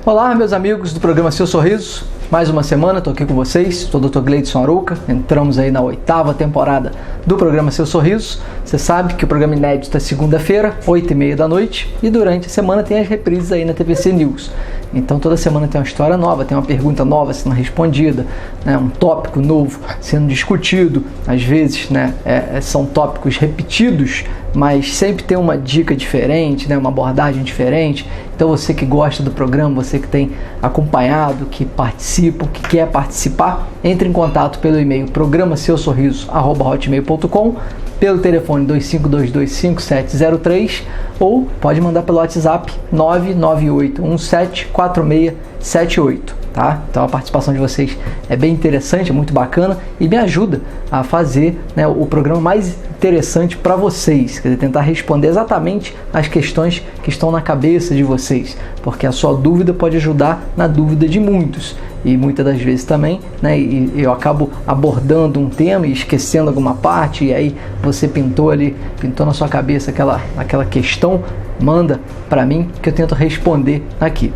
Olá, meus amigos do programa Seu Sorriso. Mais uma semana, estou aqui com vocês, sou o Dr. Gleidson Arouca. Entramos aí na 8ª temporada do programa Seu Sorriso. Você sabe que o programa inédito é segunda-feira, 8h30 da noite, e durante a semana tem as reprises aí na TVC News. Então toda semana tem uma história nova, tem uma pergunta nova sendo respondida, né, um tópico novo sendo discutido. Às vezes, né, são tópicos repetidos, mas sempre tem uma dica diferente, né, uma abordagem diferente. Então você que gosta do programa, você que tem acompanhado, que participa, que quer participar, entre em contato pelo e-mail programaSeuSorriso@hotmail.com, pelo telefone 25225703 ou pode mandar pelo WhatsApp 998174678, tá? Então a participação de vocês é bem interessante, é muito bacana e me ajuda a fazer, né, o programa mais interessante para vocês, quer dizer, tentar responder exatamente as questões que estão na cabeça de vocês, porque a sua dúvida pode ajudar na dúvida de muitos. E muitas das vezes também, né, eu acabo abordando um tema e esquecendo alguma parte, e aí você pintou na sua cabeça aquela questão, manda para mim que eu tento responder aqui.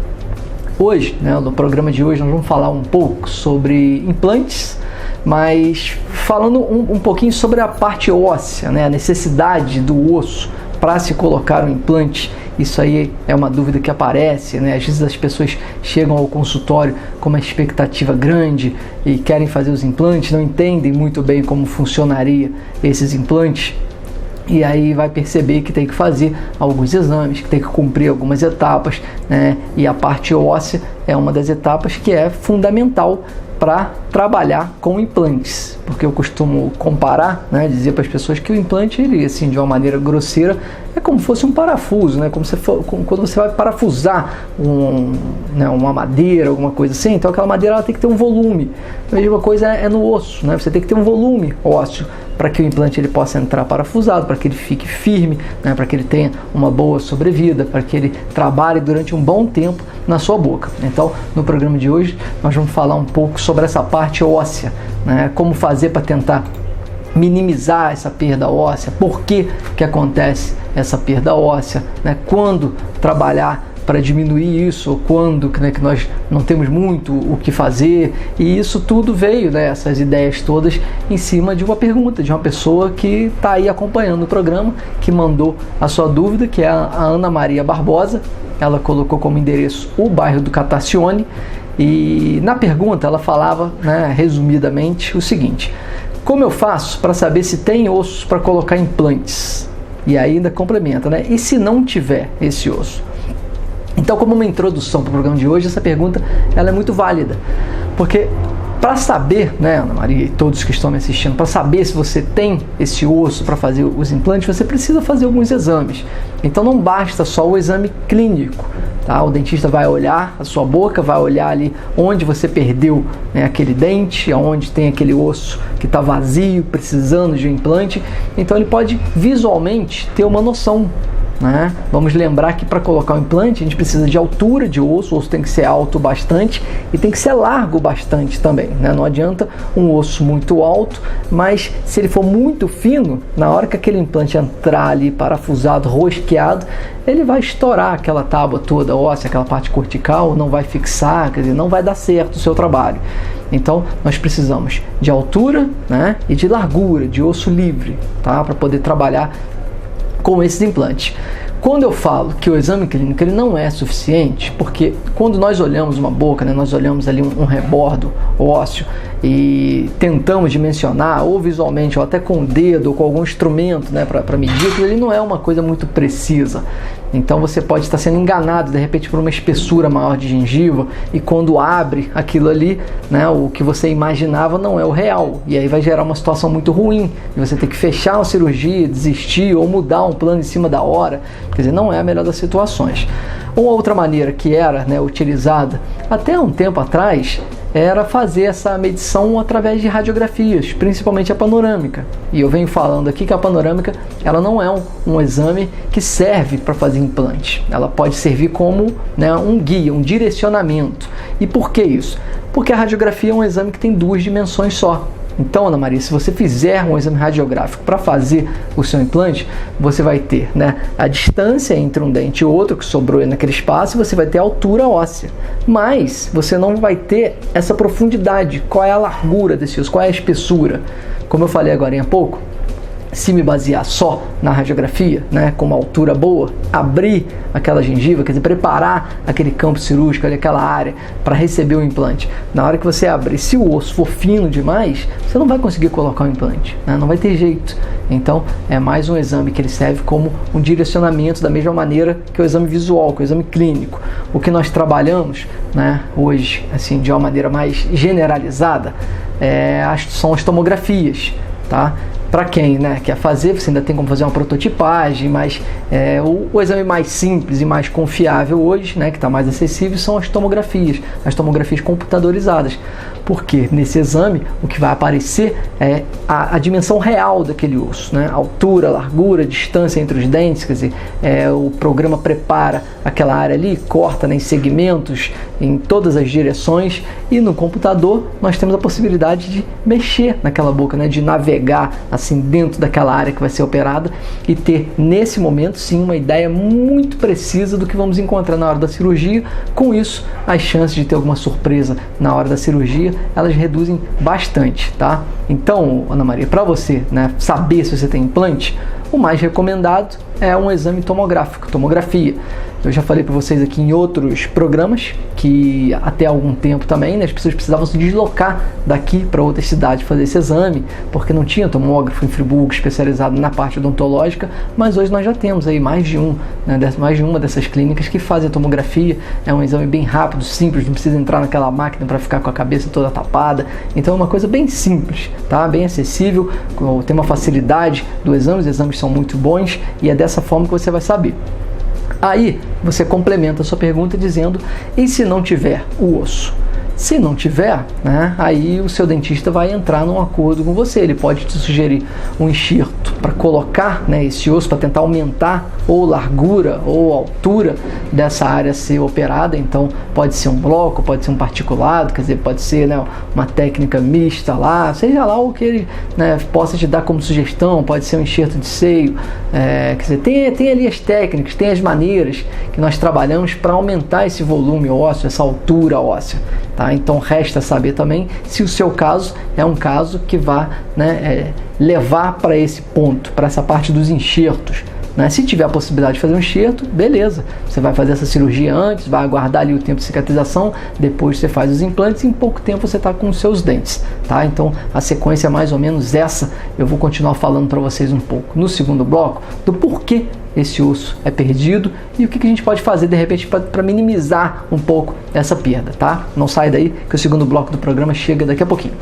Hoje, né, no programa de hoje, nós vamos falar um pouco sobre implantes, mas falando um pouquinho sobre a parte óssea, né, a necessidade do osso para se colocar um implante. Isso aí é uma dúvida que aparece, né? Às vezes as pessoas chegam ao consultório com uma expectativa grande e querem fazer os implantes, não entendem muito bem como funcionaria esses implantes. E aí vai perceber que tem que fazer alguns exames, que tem que cumprir algumas etapas, né? E a parte óssea é uma das etapas que é fundamental para trabalhar com implantes, porque eu costumo comparar, né, dizer para as pessoas que o implante, ele, assim, de uma maneira grosseira, é como se fosse um parafuso, né, quando você vai parafusar uma madeira, alguma coisa assim. Então aquela madeira ela tem que ter um volume. A mesma coisa é no osso, né, você tem que ter um volume ósseo para que o implante ele possa entrar parafusado, para que ele fique firme, né, para que ele tenha uma boa sobrevida, para que ele trabalhe durante um bom tempo na sua boca. Então, no programa de hoje, nós vamos falar um pouco sobre essa parte óssea, né, como fazer para tentar minimizar essa perda óssea, por que acontece essa perda óssea, né, quando trabalhar para diminuir isso, ou quando, né, que nós não temos muito o que fazer. E isso tudo veio, né, essas ideias todas em cima de uma pergunta de uma pessoa que está aí acompanhando o programa, que mandou a sua dúvida, que é a Ana Maria Barbosa. Ela colocou como endereço o bairro do Catacione, e na pergunta ela falava, né, resumidamente o seguinte: como eu faço para saber se tem ossos para colocar implantes? E aí ainda complementa, né, e se não tiver esse osso? Então, como uma introdução para o programa de hoje, essa pergunta ela é muito válida, porque para saber, né, Ana Maria e todos que estão me assistindo, para saber se você tem esse osso para fazer os implantes, você precisa fazer alguns exames. Então não basta só o exame clínico, tá? O dentista vai olhar a sua boca, vai olhar ali onde você perdeu, né, aquele dente, onde tem aquele osso que está vazio, precisando de um implante. Então ele pode visualmente ter uma noção, né? Vamos lembrar que para colocar um implante a gente precisa de altura de osso, o osso tem que ser alto bastante e tem que ser largo bastante também, né? Não adianta um osso muito alto, mas se ele for muito fino, na hora que aquele implante entrar ali parafusado, rosqueado, ele vai estourar aquela tábua toda óssea, aquela parte cortical, não vai fixar, quer dizer, não vai dar certo o seu trabalho. Então nós precisamos de altura, né, e de largura, de osso livre, tá, para poder trabalhar com esses implantes. Quando eu falo que o exame clínico ele não é suficiente, porque quando nós olhamos uma boca, né, nós olhamos ali um rebordo ósseo e tentamos dimensionar, ou visualmente, ou até com o dedo, ou com algum instrumento, né, para medir, aquilo ali não é uma coisa muito precisa. Então você pode estar sendo enganado de repente por uma espessura maior de gengiva, e quando abre aquilo ali, né, o que você imaginava não é o real, e aí vai gerar uma situação muito ruim, e você tem que fechar a cirurgia, desistir ou mudar um plano em cima da hora. Quer dizer, não é a melhor das situações. Uma outra maneira que era, né, utilizada até um tempo atrás era fazer essa medição através de radiografias, principalmente a panorâmica. E eu venho falando aqui que a panorâmica ela não é um exame que serve para fazer implante. Ela pode servir como, né, um guia, um direcionamento. E por que isso? Porque a radiografia é um exame que tem duas dimensões só. Então, Ana Maria, se você fizer um exame radiográfico para fazer o seu implante, você vai ter, né, a distância entre um dente e outro que sobrou naquele espaço, e você vai ter a altura óssea. Mas você não vai ter essa profundidade. Qual é a largura desse osso? Qual é a espessura? Como eu falei agora há pouco, se me basear só na radiografia, né, com uma altura boa, abrir aquela gengiva, quer dizer, preparar aquele campo cirúrgico, aquela área para receber o implante. Na hora que você abrir, se o osso for fino demais, você não vai conseguir colocar o implante, né? Não vai ter jeito. Então, é mais um exame que ele serve como um direcionamento da mesma maneira que o exame visual, que o exame clínico. O que nós trabalhamos, né, hoje, assim, de uma maneira mais generalizada, são as tomografias, tá? Para quem, né, quer fazer, você ainda tem como fazer uma prototipagem, mas o exame mais simples e mais confiável hoje, né, que está mais acessível, são as tomografias computadorizadas. Porque nesse exame o que vai aparecer é a dimensão real daquele osso, né? Altura, largura, distância entre os dentes, quer dizer, o programa prepara aquela área ali, corta, né, em segmentos em todas as direções, e no computador nós temos a possibilidade de mexer naquela boca, né, de navegar assim dentro daquela área que vai ser operada e ter nesse momento sim uma ideia muito precisa do que vamos encontrar na hora da cirurgia. Com isso, as chances de ter alguma surpresa na hora da cirurgia, elas reduzem bastante, tá? Então, Ana Maria, para você, né, saber se você tem implante, o mais recomendado é um exame tomográfico, tomografia. Eu já falei para vocês aqui em outros programas que até algum tempo também, né, as pessoas precisavam se deslocar daqui para outra cidade fazer esse exame, porque não tinha tomógrafo em Friburgo especializado na parte odontológica, mas hoje nós já temos aí mais de uma dessas clínicas que fazem a tomografia. É um exame bem rápido, simples, não precisa entrar naquela máquina para ficar com a cabeça toda tapada. Então é uma coisa bem simples, tá? Bem acessível, tem uma facilidade do exame, os exames são muito bons e é dessa forma que você vai saber. Aí você complementa a sua pergunta dizendo: e se não tiver o osso? Se não tiver, né, aí o seu dentista vai entrar num acordo com você. Ele pode te sugerir um enxerto para colocar, né, esse osso, para tentar aumentar ou largura ou altura dessa área a ser operada. Então pode ser um bloco, pode ser um particulado, quer dizer, pode ser, né, uma técnica mista lá, seja lá o que ele, né, possa te dar como sugestão. Pode ser um enxerto de seio, quer dizer, tem ali as técnicas, tem as maneiras que nós trabalhamos para aumentar esse volume ósseo, essa altura óssea. Tá? Então resta saber também se o seu caso é um caso que vai, né, levar para esse ponto, para essa parte dos enxertos. Né? Se tiver a possibilidade de fazer um enxerto, beleza, você vai fazer essa cirurgia antes, vai aguardar ali o tempo de cicatrização, depois você faz os implantes e em pouco tempo você está com os seus dentes. Tá? Então a sequência é mais ou menos essa. Eu vou continuar falando para vocês um pouco no segundo bloco do porquê esse osso é perdido e o que a gente pode fazer de repente para minimizar um pouco essa perda, tá? Não sai daí que o segundo bloco do programa chega daqui a pouquinho.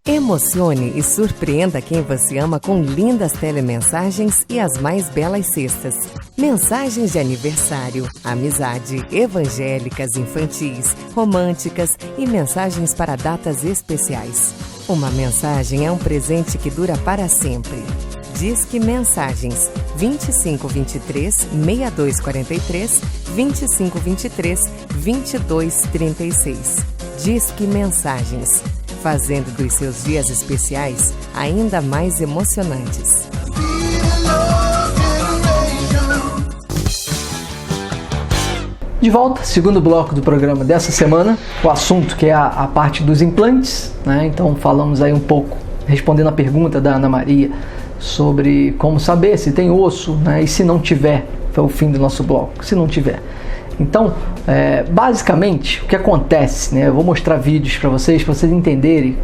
Emocione e surpreenda quem você ama com lindas telemensagens e as mais belas cestas. Mensagens de aniversário, amizade, evangélicas, infantis, românticas e mensagens para datas especiais. Uma mensagem é um presente que dura para sempre. Disque Mensagens 2523 6243 2523 2236. Disque Mensagens, fazendo dos seus dias especiais ainda mais emocionantes. De volta, segundo bloco do programa dessa semana, o assunto que é a parte dos implantes, né? Então falamos aí um pouco, respondendo a pergunta da Ana Maria, sobre como saber se tem osso, né? E se não tiver, foi o fim do nosso bloco, se não tiver. Então, basicamente, o que acontece, né? Eu vou mostrar vídeos para vocês entenderem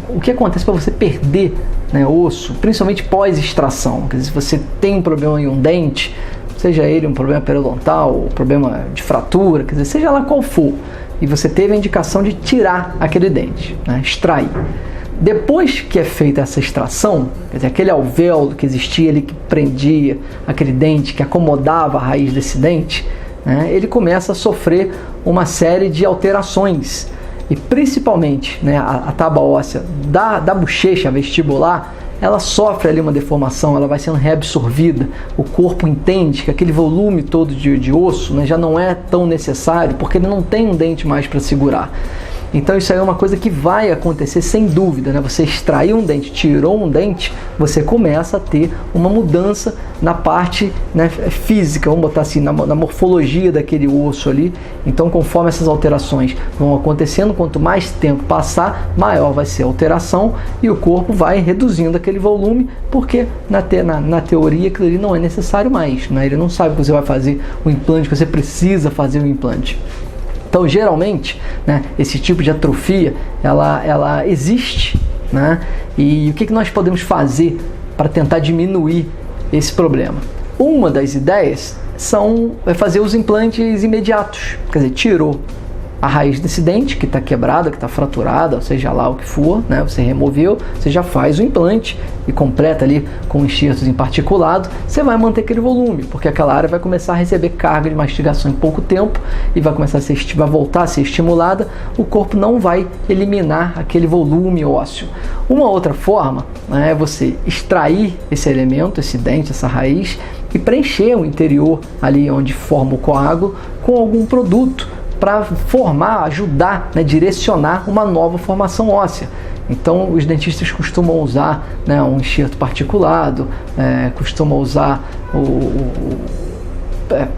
o que acontece para você perder, né, osso, principalmente pós-extração. Quer dizer, se você tem um problema em um dente, seja ele um problema periodontal, ou problema de fratura, quer dizer, seja lá qual for, e você teve a indicação de tirar aquele dente, né, extrair. Depois que é feita essa extração, quer dizer, aquele alvéolo que existia ali, que prendia aquele dente, que acomodava a raiz desse dente, né, ele começa a sofrer uma série de alterações. E principalmente, né, a tábua óssea da bochecha vestibular, ela sofre ali uma deformação, ela vai sendo reabsorvida. O corpo entende que aquele volume todo de osso, né, já não é tão necessário, porque ele não tem um dente mais para segurar. Então isso aí é uma coisa que vai acontecer sem dúvida, né? Você extraiu um dente, tirou um dente, você começa a ter uma mudança na parte, né, física, vamos botar assim, na morfologia daquele osso ali. Então, conforme essas alterações vão acontecendo, quanto mais tempo passar, maior vai ser a alteração e o corpo vai reduzindo aquele volume, porque na teoria aquilo ali não é necessário mais, né? Ele não sabe que você vai fazer o implante, que você precisa fazer o implante. Então, geralmente, né, esse tipo de atrofia, ela existe, né? E o que nós podemos fazer para tentar diminuir esse problema? Uma das ideias é fazer os implantes imediatos, quer dizer, tirou a raiz desse dente que está quebrada, que está fraturada, ou seja lá o que for, né? Você removeu, você já faz o implante e completa ali com enxertos em particulado, você vai manter aquele volume, porque aquela área vai começar a receber carga de mastigação em pouco tempo e vai voltar a ser estimulada, o corpo não vai eliminar aquele volume ósseo. Uma outra forma, né, é você extrair esse elemento, esse dente, essa raiz, e preencher o interior ali onde forma o coágulo com algum produto para ajudar, né, direcionar uma nova formação óssea. Então, os dentistas costumam usar, né, um enxerto particulado, costumam usar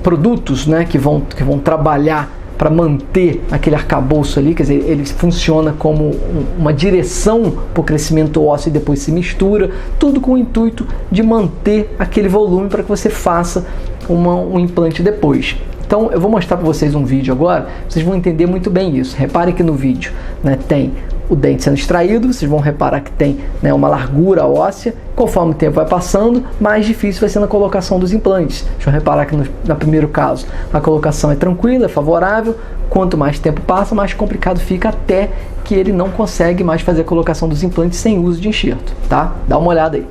produtos, né, que vão trabalhar para manter aquele arcabouço ali, quer dizer, ele funciona como uma direção para o crescimento ósseo e depois se mistura, tudo com o intuito de manter aquele volume para que você faça um implante depois. Então eu vou mostrar para vocês um vídeo agora, vocês vão entender muito bem isso. Reparem que no vídeo, né, tem o dente sendo extraído, vocês vão reparar que tem, né, uma largura óssea. Conforme o tempo vai passando, mais difícil vai sendo a colocação dos implantes. Deixa eu reparar que no primeiro caso a colocação é tranquila, é favorável. Quanto mais tempo passa, mais complicado fica, até que ele não consegue mais fazer a colocação dos implantes sem uso de enxerto, tá? Dá uma olhada aí.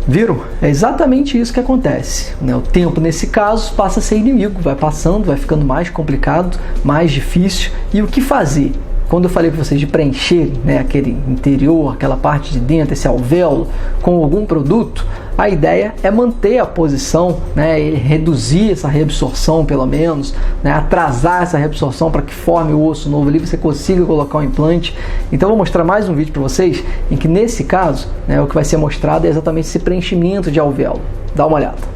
Viram? É exatamente isso que acontece, né? O tempo, nesse caso, passa a ser inimigo, vai passando, vai ficando mais complicado, mais difícil. E o que fazer? Quando eu falei para vocês de preencher, né, aquele interior, aquela parte de dentro, esse alvéolo, com algum produto, a ideia é manter a posição, né, e reduzir essa reabsorção pelo menos, né, atrasar essa reabsorção para que forme o osso novo ali, você consiga colocar um implante. Então eu vou mostrar mais um vídeo para vocês, em que nesse caso, né, o que vai ser mostrado é exatamente esse preenchimento de alvéolo. Dá uma olhada.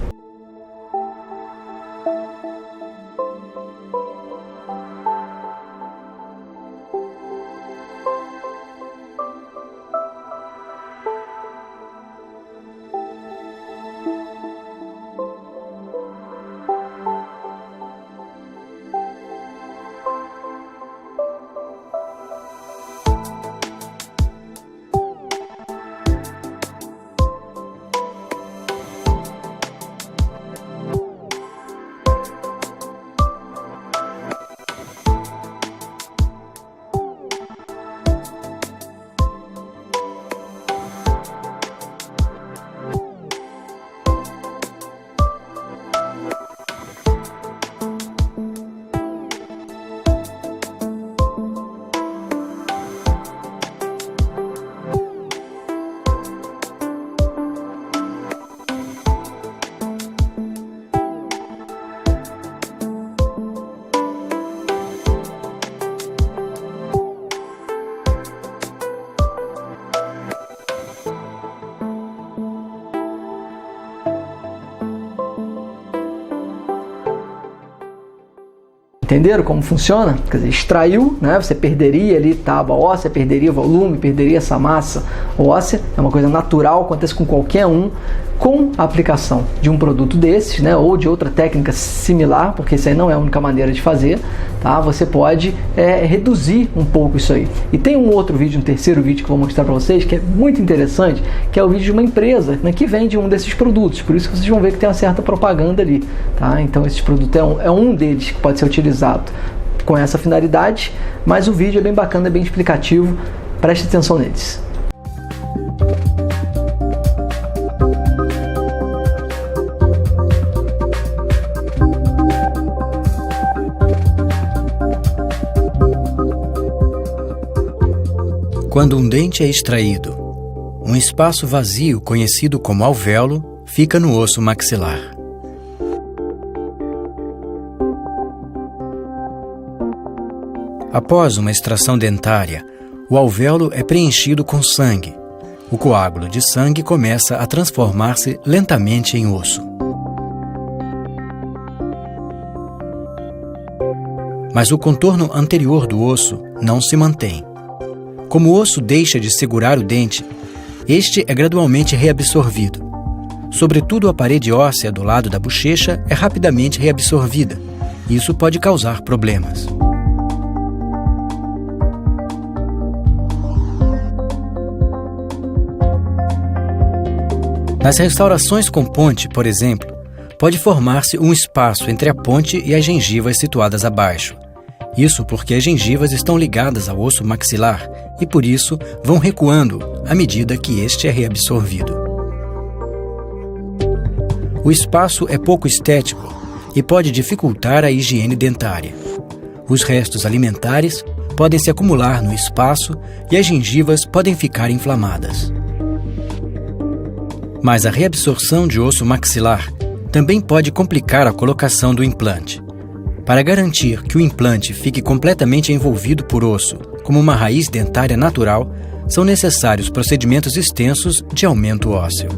Entenderam como funciona? Quer dizer, extraiu, né? Você perderia ali tábua óssea, perderia volume, perderia essa massa óssea. É uma coisa natural, acontece com qualquer um. Com a aplicação de um produto desses, né, ou de outra técnica similar, porque isso aí não é a única maneira de fazer, tá? Você pode reduzir um pouco isso aí. E tem um outro vídeo, um terceiro vídeo que eu vou mostrar para vocês, que é muito interessante, que é o vídeo de uma empresa, né, que vende um desses produtos. Por isso que vocês vão ver que tem uma certa propaganda ali, tá? Então esse produto é um deles que pode ser utilizado com essa finalidade, mas o vídeo é bem bacana, é bem explicativo. Preste atenção neles. Quando um dente é extraído, um espaço vazio conhecido como alvéolo fica no osso maxilar. Após uma extração dentária, o alvéolo é preenchido com sangue. O coágulo de sangue começa a transformar-se lentamente em osso. Mas o contorno anterior do osso não se mantém. Como o osso deixa de segurar o dente, este é gradualmente reabsorvido. Sobretudo a parede óssea do lado da bochecha é rapidamente reabsorvida. Isso pode causar problemas. Nas restaurações com ponte, por exemplo, pode formar-se um espaço entre a ponte e as gengivas situadas abaixo. Isso porque as gengivas estão ligadas ao osso maxilar e, por isso, vão recuando à medida que este é reabsorvido. O espaço é pouco estético e pode dificultar a higiene dentária. Os restos alimentares podem se acumular no espaço e as gengivas podem ficar inflamadas. Mas a reabsorção de osso maxilar também pode complicar a colocação do implante. Para garantir que o implante fique completamente envolvido por osso, como uma raiz dentária natural, são necessários procedimentos extensos de aumento ósseo.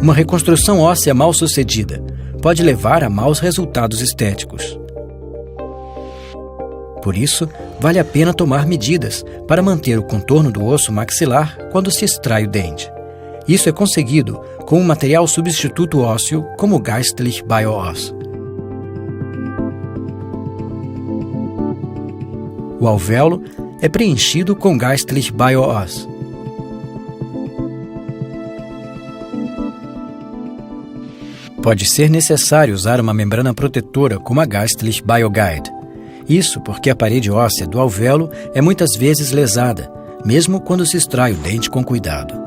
Uma reconstrução óssea mal sucedida pode levar a maus resultados estéticos. Por isso, vale a pena tomar medidas para manter o contorno do osso maxilar quando se extrai o dente. Isso é conseguido com um material substituto ósseo como o Geistlich Bio-Oss. O alvéolo é preenchido com Geistlich Bio-Oss. Pode ser necessário usar uma membrana protetora como a Geistlich Bio-Guide. Isso porque a parede óssea do alvéolo é muitas vezes lesada, mesmo quando se extrai o dente com cuidado.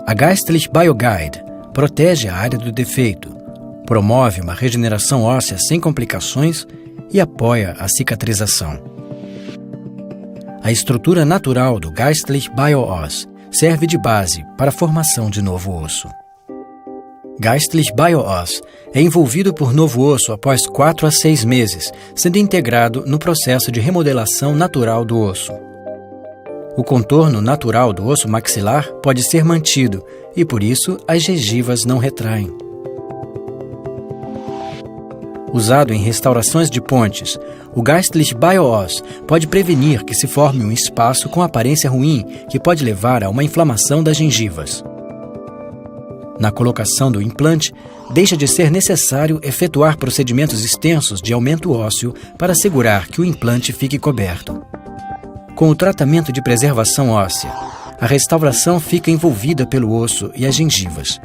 A Geistlich Bio-Guide protege a área do defeito, promove uma regeneração óssea sem complicações e apoia a cicatrização. A estrutura natural do Geistlich Bio-Oss serve de base para a formação de novo osso. Geistlich Bio-Oss é envolvido por novo osso após 4 a 6 meses, sendo integrado no processo de remodelação natural do osso. O contorno natural do osso maxilar pode ser mantido e, por isso, as gengivas não retraem. Usado em restaurações de pontes, o Geistlich Bio-Oss pode prevenir que se forme um espaço com aparência ruim que pode levar a uma inflamação das gengivas. Na colocação do implante, deixa de ser necessário efetuar procedimentos extensos de aumento ósseo para assegurar que o implante fique coberto. Com o tratamento de preservação óssea, a restauração fica envolvida pelo osso e as gengivas.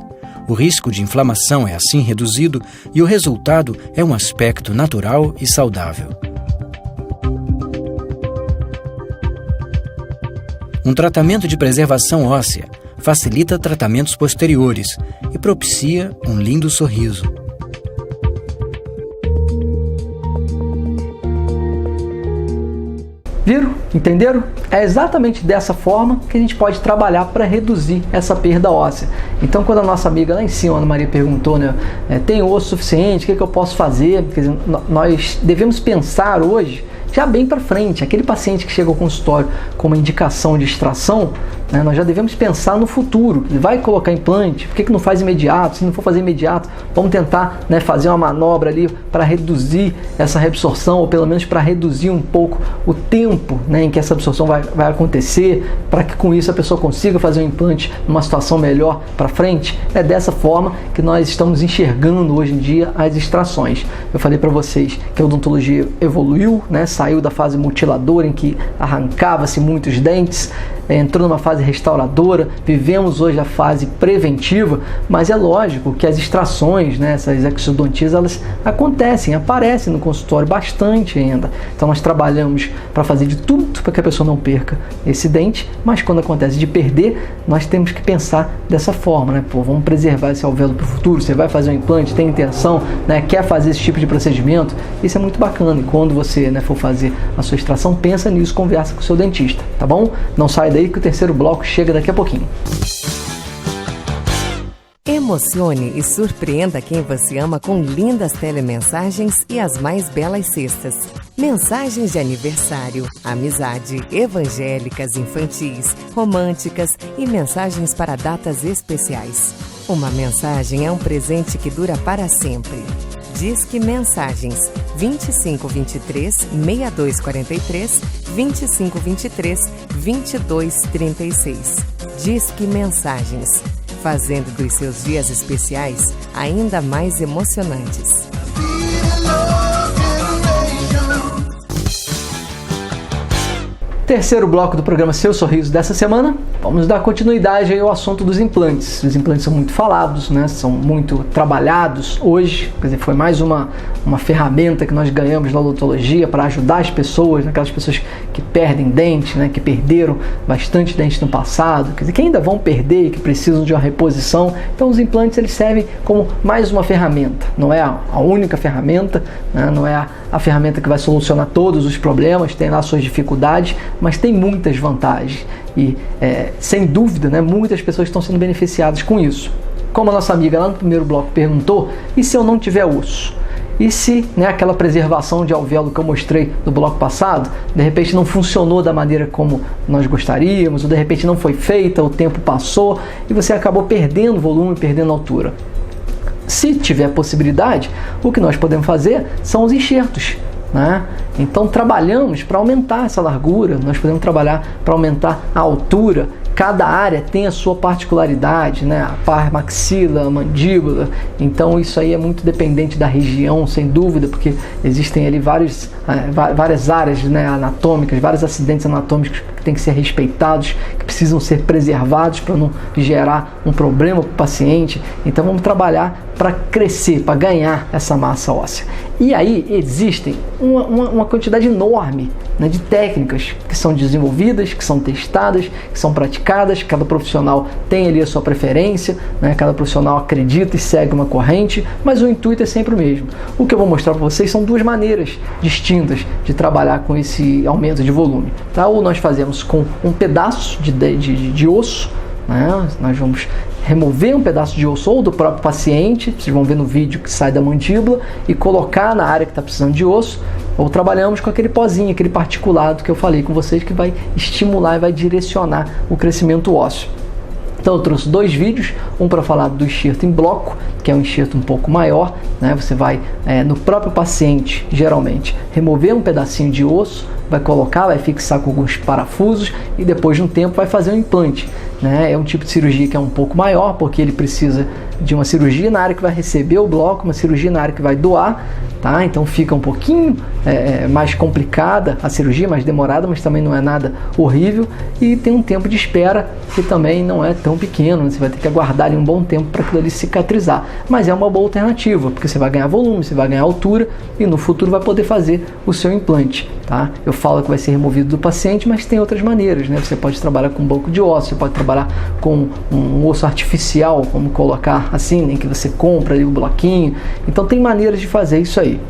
O risco de inflamação é assim reduzido e o resultado é um aspecto natural e saudável. Um tratamento de preservação óssea facilita tratamentos posteriores e propicia um lindo sorriso. Viram? Entenderam? É exatamente dessa forma que a gente pode trabalhar para reduzir essa perda óssea. Então, quando a nossa amiga lá em cima, Ana Maria, perguntou, né, tem osso suficiente, o que eu posso fazer? Quer dizer, nós devemos pensar hoje já bem para frente. Aquele paciente que chega ao consultório com uma indicação de extração, né, nós já devemos pensar no futuro. Ele vai colocar implante, por que não faz imediato? Se não for fazer imediato, vamos tentar, né, fazer uma manobra ali para reduzir essa reabsorção, ou pelo menos para reduzir um pouco o tempo, né, em que essa absorção vai acontecer, para que com isso a pessoa consiga fazer um implante numa situação melhor para frente. É dessa forma que nós estamos enxergando hoje em dia as extrações. Eu falei para vocês que a odontologia evoluiu, né, saiu da fase mutiladora em que arrancava-se muitos dentes, entrou numa fase restauradora, vivemos hoje a fase preventiva, mas é lógico que as extrações, né, essas exodontias, elas aparecem no consultório bastante ainda. Então nós trabalhamos para fazer de tudo para que a pessoa não perca esse dente, mas quando acontece de perder, nós temos que pensar dessa forma, né? Vamos preservar esse alvéolo para o futuro. Você vai fazer um implante, tem intenção, né, quer fazer esse tipo de procedimento, isso é muito bacana. E quando você, né, for fazer a sua extração, pensa nisso, conversa com o seu dentista, tá bom? Não sai daí que o terceiro bloco chega daqui a pouquinho. Emocione e surpreenda quem você ama com lindas telemensagens e as mais belas cestas. Mensagens de aniversário, amizade, evangélicas, infantis, românticas e mensagens para datas especiais. Uma mensagem é um presente que dura para sempre. Disque Mensagens 2523 6243 2523 2236. Disque Mensagens, fazendo dos seus dias especiais ainda mais emocionantes. Terceiro bloco do programa Seu Sorriso dessa semana, vamos dar continuidade aí ao assunto dos implantes. Os implantes são muito falados, né? São muito trabalhados hoje, quer dizer, foi mais uma ferramenta que nós ganhamos na odontologia para ajudar as pessoas, aquelas pessoas que perdem dente, né? Que perderam bastante dente no passado, quer dizer, que ainda vão perder e que precisam de uma reposição. Então os implantes, eles servem como mais uma ferramenta, não é a única ferramenta, né? Não é a ferramenta que vai solucionar todos os problemas, tem lá suas dificuldades, mas tem muitas vantagens e, sem dúvida, né, muitas pessoas estão sendo beneficiadas com isso. Como a nossa amiga lá no primeiro bloco perguntou, e se eu não tiver osso? E se, né, aquela preservação de alvéolo que eu mostrei no bloco passado, de repente não funcionou da maneira como nós gostaríamos, ou de repente não foi feita, o tempo passou e você acabou perdendo volume, perdendo altura? Se tiver possibilidade, o que nós podemos fazer são os enxertos, né? Então trabalhamos para aumentar essa largura, nós podemos trabalhar para aumentar a altura. Cada área tem a sua particularidade, né? A par maxila, a mandíbula, então isso aí é muito dependente da região, sem dúvida, porque existem ali várias áreas, né, anatômicas, vários acidentes anatômicos que têm que ser respeitados, que precisam ser preservados para não gerar um problema para o paciente. Então vamos trabalhar para crescer, para ganhar essa massa óssea. E aí existem uma quantidade enorme, né, de técnicas que são desenvolvidas, que são testadas, que são praticadas. Cada profissional tem ali a sua preferência, né, cada profissional acredita e segue uma corrente, mas o intuito é sempre o mesmo. O que eu vou mostrar para vocês são duas maneiras distintas de trabalhar com esse aumento de volume, tá? Ou nós fazemos com um pedaço de osso, né? Nós vamos remover um pedaço de osso ou do próprio paciente, vocês vão ver no vídeo que sai da mandíbula, e colocar na área que está precisando de osso, ou trabalhamos com aquele pozinho, aquele particulado que eu falei com vocês, que vai estimular e vai direcionar o crescimento ósseo. Então eu trouxe dois vídeos, um para falar do enxerto em bloco, que é um enxerto um pouco maior, né? Você vai no próprio paciente, geralmente, remover um pedacinho de osso, vai colocar, vai fixar com alguns parafusos e depois de um tempo vai fazer um implante, né? É um tipo de cirurgia que é um pouco maior, porque ele precisa de uma cirurgia na área que vai receber o bloco, uma cirurgia na área que vai doar, tá? Então fica um pouquinho mais complicada a cirurgia, mais demorada, mas também não é nada horrível, e tem um tempo de espera que também não é tão pequeno, você vai ter que aguardar ali um bom tempo para aquilo ali cicatrizar, mas é uma boa alternativa, porque você vai ganhar volume, você vai ganhar altura e no futuro vai poder fazer o seu implante, tá? Eu falo que vai ser removido do paciente, mas tem outras maneiras, né? Você pode trabalhar com um banco de osso, você pode trabalhar com um osso artificial, como colocar assim, em que você compra ali o bloquinho. Então tem maneiras de fazer isso aí.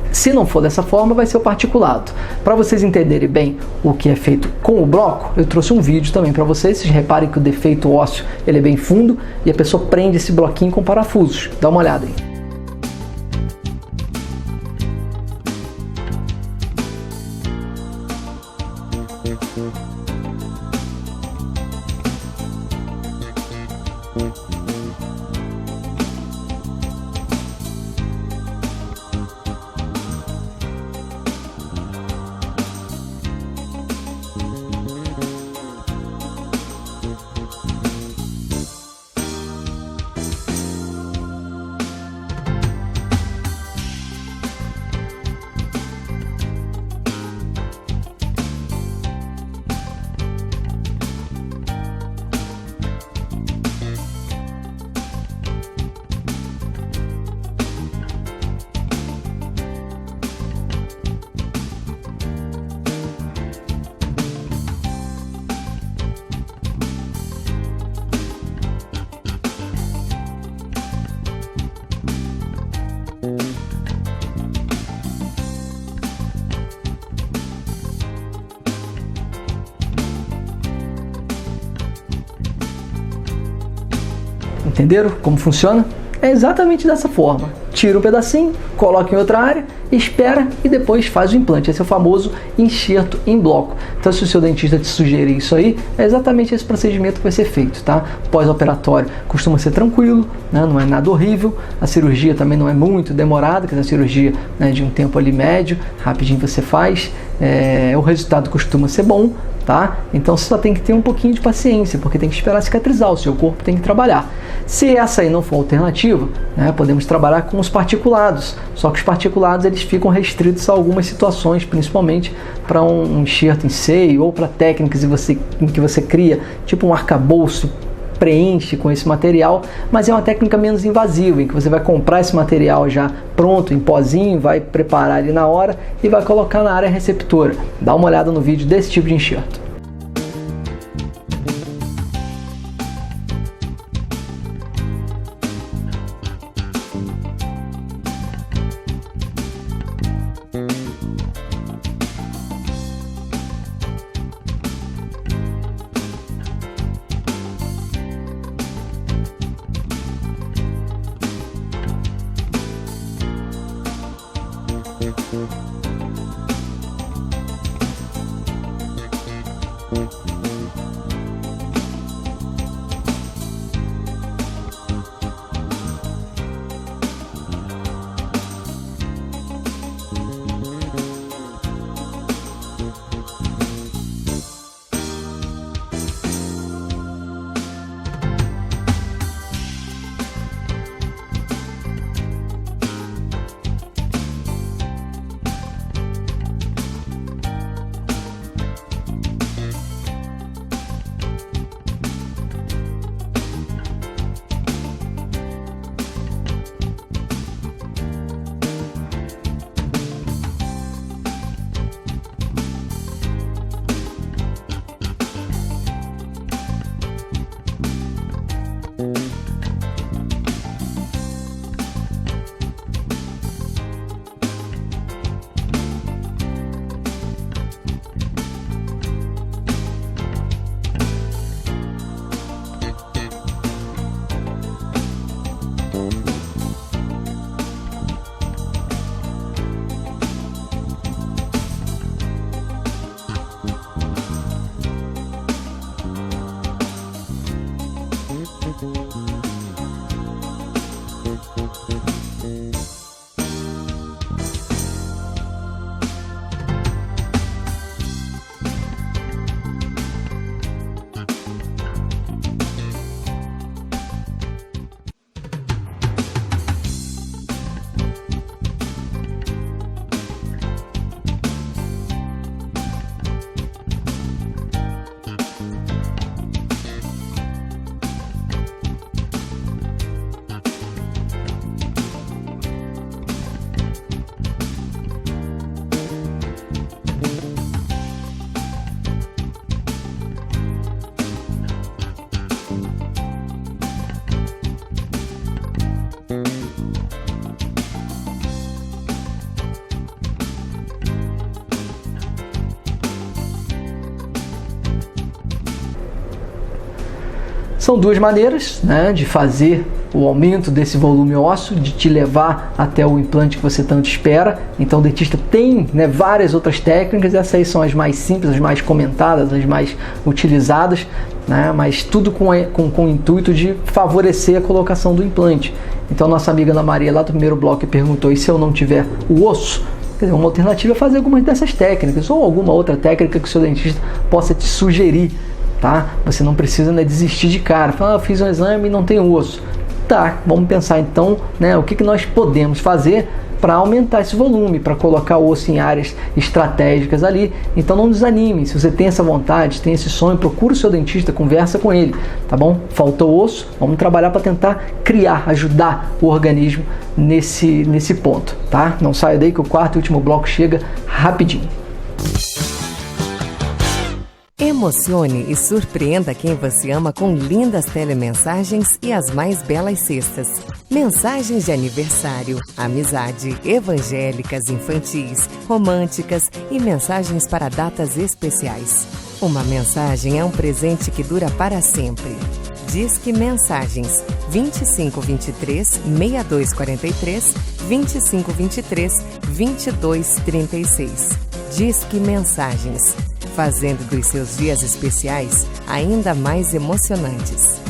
Se não for dessa forma, vai ser o particulado. Para vocês entenderem bem o que é feito com o bloco, eu trouxe um vídeo também para vocês. Vocês reparem que o defeito ósseo ele é bem fundo e a pessoa prende esse bloquinho com parafusos. Dá uma olhada aí. Entenderam como funciona? É exatamente dessa forma. Tira um pedacinho, coloca em outra área, espera e depois faz o implante. Esse é o famoso enxerto em bloco. Então, se o seu dentista te sugerir isso aí, é exatamente esse procedimento que vai ser feito, tá? Pós-operatório costuma ser tranquilo, né? Não é nada horrível. A cirurgia também não é muito demorada, que é a cirurgia, né, de um tempo ali médio, rapidinho você faz. O resultado costuma ser bom, tá? Então você só tem que ter um pouquinho de paciência, porque tem que esperar cicatrizar, o seu corpo tem que trabalhar. Se essa aí não for alternativa, né, podemos trabalhar com os particulados, só que os particulados eles ficam restritos a algumas situações, principalmente para um enxerto em seio ou para técnicas em que você cria tipo um arcabouço, preenche com esse material, mas é uma técnica menos invasiva, em que você vai comprar esse material já pronto, em pozinho, vai preparar ali na hora e vai colocar na área receptora. Dá uma olhada no vídeo desse tipo de enxerto. São duas maneiras, né, de fazer o aumento desse volume ósseo, de te levar até o implante que você tanto espera. Então o dentista tem, né, várias outras técnicas, essas aí são as mais simples, as mais comentadas, as mais utilizadas, né, mas tudo com o intuito de favorecer a colocação do implante. Então nossa amiga Ana Maria lá do primeiro bloco perguntou: e se eu não tiver o osso? Quer dizer, uma alternativa é fazer algumas dessas técnicas ou alguma outra técnica que o seu dentista possa te sugerir, tá? Você não precisa, né, desistir de cara. Fala, eu fiz um exame e não tem osso. Tá, vamos pensar então, né, o que nós podemos fazer para aumentar esse volume, para colocar o osso em áreas estratégicas ali. Então não desanime, se você tem essa vontade, tem esse sonho, procura o seu dentista, conversa com ele, tá bom? Faltou osso, vamos trabalhar para tentar criar, ajudar o organismo nesse ponto, tá? Não saia daí que o quarto e último bloco chega rapidinho. Emocione e surpreenda quem você ama com lindas telemensagens e as mais belas cestas. Mensagens de aniversário, amizade, evangélicas, infantis, românticas e mensagens para datas especiais. Uma mensagem é um presente que dura para sempre. Disque Mensagens 2523 6243 2523 2236. Disque Mensagens, fazendo dos seus dias especiais ainda mais emocionantes.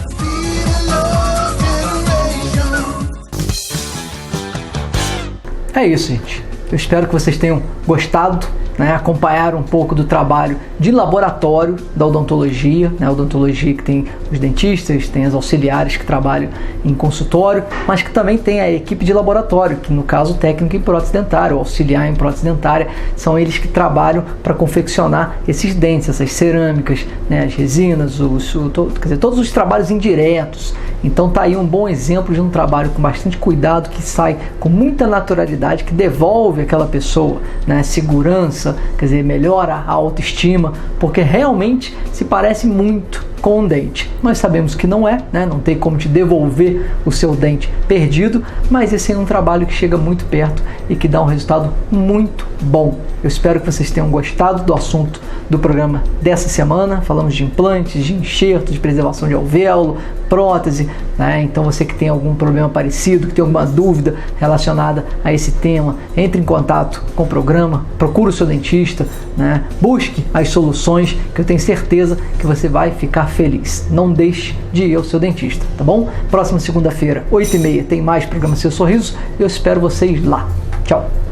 É isso, gente. Eu espero que vocês tenham gostado, né, acompanhar um pouco do trabalho de laboratório da odontologia, né, a odontologia que tem os dentistas, tem as auxiliares que trabalham em consultório, mas que também tem a equipe de laboratório, que no caso técnico em prótese dentária, ou auxiliar em prótese dentária, são eles que trabalham para confeccionar esses dentes, essas cerâmicas, né, as resinas, quer dizer, todos os trabalhos indiretos. Então tá aí um bom exemplo de um trabalho com bastante cuidado, que sai com muita naturalidade, que devolve àquela pessoa, né, segurança, quer dizer, melhora a autoestima, porque realmente se parece muito com um dente. Nós sabemos que não é, né? Não tem como te devolver o seu dente perdido, mas esse é um trabalho que chega muito perto e que dá um resultado muito bom. Eu espero que vocês tenham gostado do assunto do programa dessa semana. Falamos de implantes, de enxertos, de preservação de alvéolo, prótese, né? Então você que tem algum problema parecido, que tem alguma dúvida relacionada a esse tema, entre em contato com o programa, procure o seu dentista, né? Busque as soluções, que eu tenho certeza que você vai ficar feliz. Não deixe de ir ao seu dentista, tá bom? Próxima segunda-feira, 8h30, tem mais programa Seu Sorriso e eu espero vocês lá. Tchau!